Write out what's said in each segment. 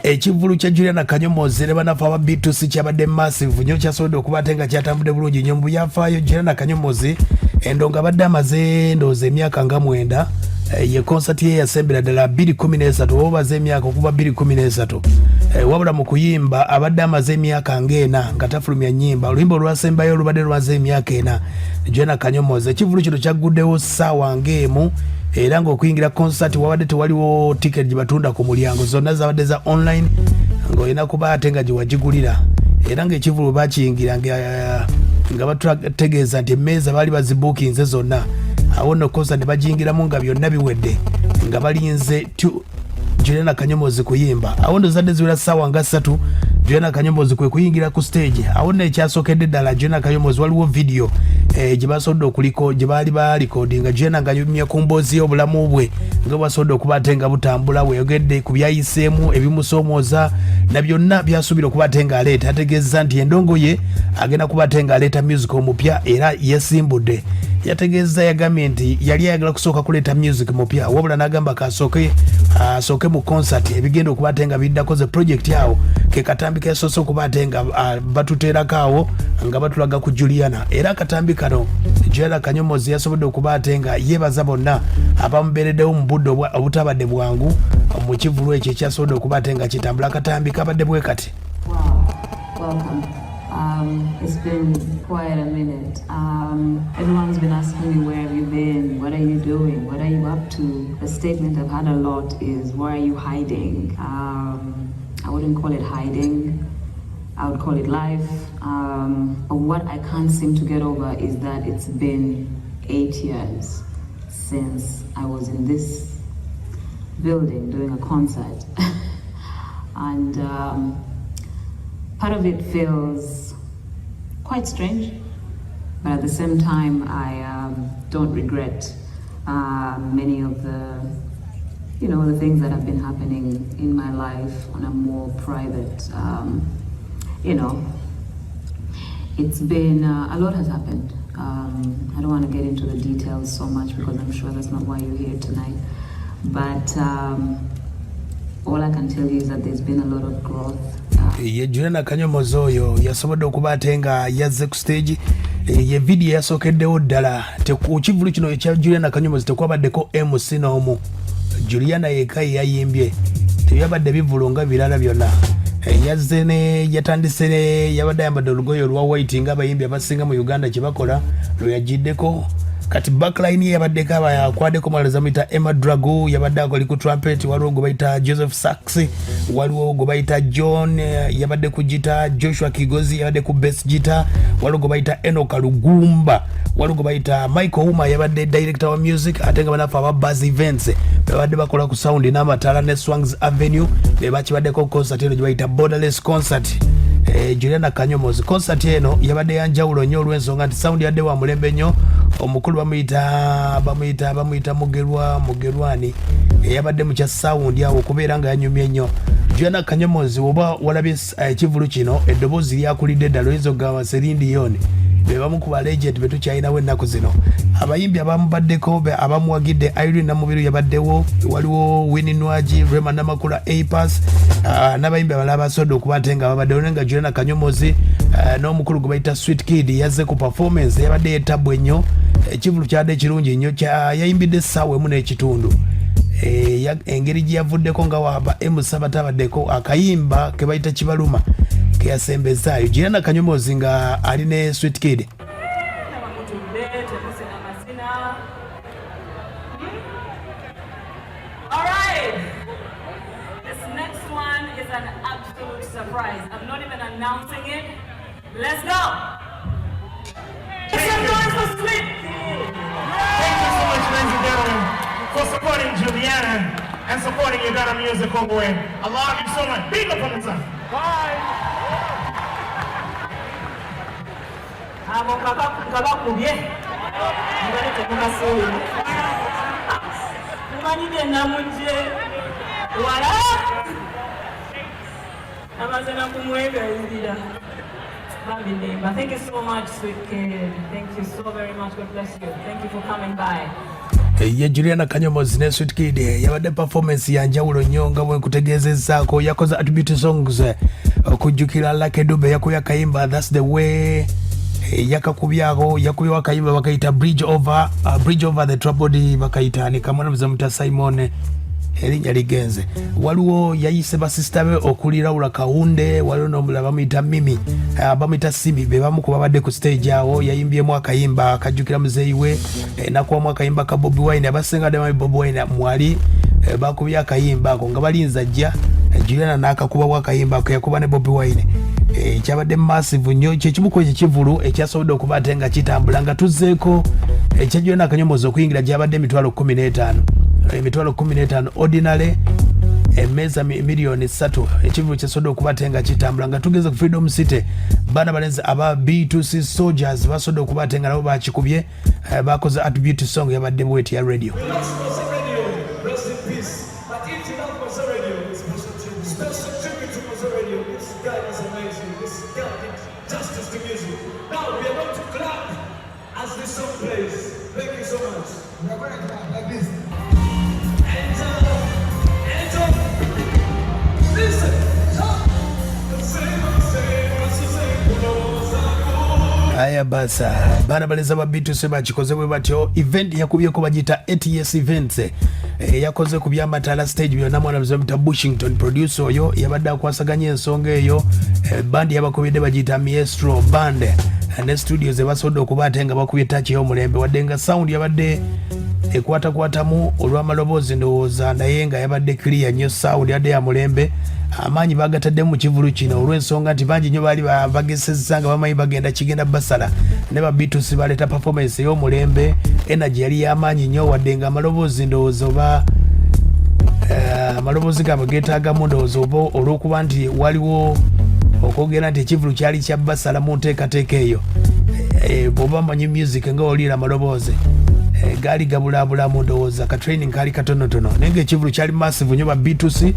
ekivulu kya Juliana Kanyomozi ne banafa Aba B2C kyabadde massive nnyo kyasobodde okuba ate nga kyatambudde bulungi nnyo mu byafaayo. Juliana Kanyomozi endonga abadde amaze ndowooza emyaka nga 9 ye concert ye yasembera ddala 2013 obaze emyaka okuva 2013 wabula mu kuyimba abadde amaze emyaka ng'ena nga tafulumya nnyimba. Oluyimba olwasembayo olubadde lwaze emyaka 4 Juliana Kanyomozi. Ekivulu kino kyaguddewo ssaawa ng'emu era ng'okuyingira concert wabadde tewaliwo ticket gye batunda ku mulyango, zonna zabadde za online ng'olina kuba ate nga gye wagigulira, era ng'ekivulu bakiyingira nga batutegeeza nti emmeeza baali bazibuukinze zonna. Awo nno concert ne bagiyingiramu nga byonna biwedde nga balinze Juliana Kanyomozi kuyimba. Awo nno zadde ziwera ssaawa nga 3 Juliana Kanyomozi kwe kuyingira ku stage. Awo nno ekyasookedde ddala Juliana Kanyomozi waliwo video gye basobodde okuliko gye baali balikodinga Juliana nga nyumya ku mboozi y'obulamu bwe nga basobodde okuba ate nga butambula bweyogedde ku byayiseemu ebimusoomooza na byonna byasuubira okuba ate nga aleeta. Ategeeza nti endongo ye agenda kuba ate nga aleeta music omupya era yesimbudde. Yategeeza yagambye nti yali ayagala kusooka kuleeta music mupya wabula n'agamba asooke mu concert ebigenda okuba ate nga biddako ze project yawo ke katambi kesoose okuba ate nga batuteerako awo nga batulaga ku Juliana. Era akatambi kano Juliana Kanyomozi yasobodde okuba ate nga yeebaza bonna abamubeereddewo mu budde obutabadde bwangu mu kivulu ekyo ekyasobodde okuba ate nga kitambula. Akatambi kabadde bwe kati. It's been quite a minute. Everyone's been asking me, where have you been? What are you doing? What are you up to? The statement I've had a lot is, why are you hiding? I wouldn't call it hiding. I would call it life. But what I can't seem to get over is that it's been 8 years since I was in this building doing a concert. And part of it feels quite strange, but at the same time, I don't regret many of the, the things that have been happening in my life on a more private, it's been, a lot has happened. I don't want to get into the details so much because I'm sure that's not why you're here tonight, but all I can tell you is that there's been a lot of growth. Ye Juliana Kanyomozi oyo yasobodde okuba ate nga yazze ku stage. Ye video yasookeddewo ddala ku kivulu kino ekya Juliana Kanyomozi tekwabaddeko MC n'omu. Juliana yekka yayimbye, teyabadde bivulu nga birala byonna. Yazze ne yatandise yabadde ayambadde olugoye olwa white nga abayimbi abasinga mu Uganda kye bakola lwe yagiddeko. Kati backline ye yabaddeko abayakwadeko mwalaza muyita Emma Drago, yabadde akoli ku trumpet, waliwo gwe bayita Joseph Sax, waliwo gwe bayita John yabadde ku gita, Joshua Kigozi yabadde ku bass gita, waliwo gwe bayita Enoch Lugumba, waliwo gwe bayita Michael Uma yabadde director wa music, ate nga banafa aba Buzz Events babadde bakola ku sound n'amatala ne Swangs Avenue bebakibaddeko concert eno gye bayita Borderless concert. Juliana Kanyomozi concert eno yabadde yanjawulo nnyo olw'ensonga nti sound yadde wa mulembe nnyo. Omukulu bamuyita Mugerwani yabadde mu kya sound awo okubeera nga yanyumye nnyo. Juliana Kanyomozi oba walabye ekivulu kino eddoboozi lyakulidde ddala oyinza okugamba serindi yoni be bamu ku balegend be tukyalinawo ennaku zino. Abayimbi abamubaddeko abamuwagidde Irene Namubiru yabaddewo, waliwo Winnie Nwaji, Rema Namakula, A-Pass n'abayimbi abalala basobodde okuba ate nga babaddewo nga Juliana Kanyomozi n'omukulu gwe bayita Sweet Kid yazze ku performance yabadde yeetabwe nnyo. Ekivulu kyadde kirungi nnyo, yayimbidde essaawa emu n'ekitundu. Engeri gye yavuddeko nga waba MC batabaddeko akayimba ke bayita Kibaluma ke yasembezaayo. Juliana Kanyomozi nga ali ne Sweet Kid. Surprise. I'm not even announcing it. Let's go. It's a noise for Sweet. Thank you so much, ladies and gentlemen, for supporting Juliana and supporting your Ghana music way. I love you so much. Big up on the side. Bye. Thank you so much, Sweet Kid. Thank you so very much. God bless you. Thank you for coming by. ye Juliana Kanyomozi ne Sweet Kid yabadde performance ya njawulo nnyo nga bwe kutegeezezzaako yakoze attribute songs okujjukira Lucky Dube yakuya kayimba That's the Way yakakubyako yakubya wakayimba bakayita Bridge over the Troubled bakayita ni kamwana mzamuta Simon erinnya ligenze. Waliwo yayise basista be okuliraula Kawunde, waliwo n'omulala bamuyita Mimi bamuyita Simi be bamu ku babadde ku stage awo. Yayimbyemu akayimba akajjukira muzeeyi we nakuwamu akayimba ka Bobi Wine. Abasinga ddala Bobi Wine mwali bakubya akayimba ako nga balinza jja Juliana n'akakubawo akayimba ako yakuba ne Bobi Wine. Kyabadde massive nnyo kyekimu ku ekivulu ekyasobodde okuba ate nga kitambula nga tuzzeeko ekya Juliana Kanyomozi okuyingira gyabadde emitwalo 15 emitwalo 15 ordinary emeza milioni 3 ekivulu kyasobodde okuba ate nga kitambula nga tugeze ku Freedom City baana balenzi aba B2C soldiers basobodde okuba ate nga nabo bakikubye bakoze attribute song yabadde bweti ya radio. Aya basa bana baleza ba B2C bakikoze bwe batyo event yakubyeko bagita ATS events yakoze ku byamatala stage byonna mwana mzemta Bushington producer oyo yabadde akwasaganya ensonga eyo band yabakubidde bagita Maestro band ne studios zebasodo okubate nga bakubye touch yo mulembe wadde nga sound yabadde ekwatakwatamu olw'amaloboozi ndowooza naye nga yabadde clear nnyo sound yadde ya mulembe amaanyi bagatadde mu kivulu kino olw'ensonga nti bangi nnyo baali bagesezza nga bamanyi bagenda kigenda basala ne ba B2C baleeta performance ey'omulembe energy yali y'amaanyi nnyo wadde nga amaloboozi ndowooza oba amaloboozi gaabwe geetaagamu ndowooza oba olw'okuba nti waliwo okwogera nti ekivulu kyali kya basala mu nteekateeka eyo bw'oba manyi music nga oliira amaloboozi gali gabulabulamu ndowooza ka training kali katonotono naye ng'ekivulu kyali massive nnyo ba B2C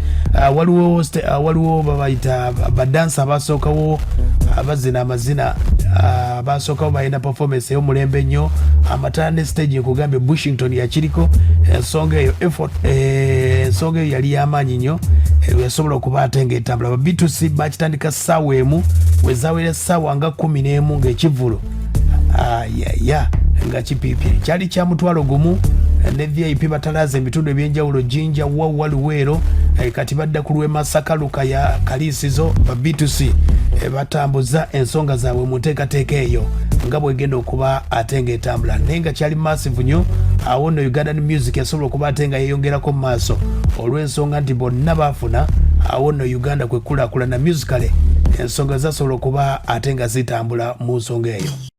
waliwo babayita badansa abasookawo abazina amazina abasookawo balina performance ey'omulembe nnyo amatala ne stage ekugambye Bushington yakiriko ensonga eyo yali y'amaanyi nnyo yasobola okuba ate ng'etambula ba B2C bakitandika ssaawa emu wezawera essaawa nga 11 ng'ekivulu nga kipiipye kyali kya mutwalo gumu ne VIP batalaza ebitundu ebyenjawulo Jinja Wawa Luweero kati badda ku lw'e Masaka Lukaya Kaliisizo ba B2C batambuza ensonga zaabwe mu nteekateeka eyo nga bwegenda okuba ate ng'etambula naye nga kyali massive nnyo awo nno Ugandan music yasobola okuba ate nga yeeyongerako mu maaso olw'ensonga nti bonna baafuna awo nno Uganda kwe kulaakulana musically ensonga zasobola okuba ate nga zitambula mu nsonga eyo.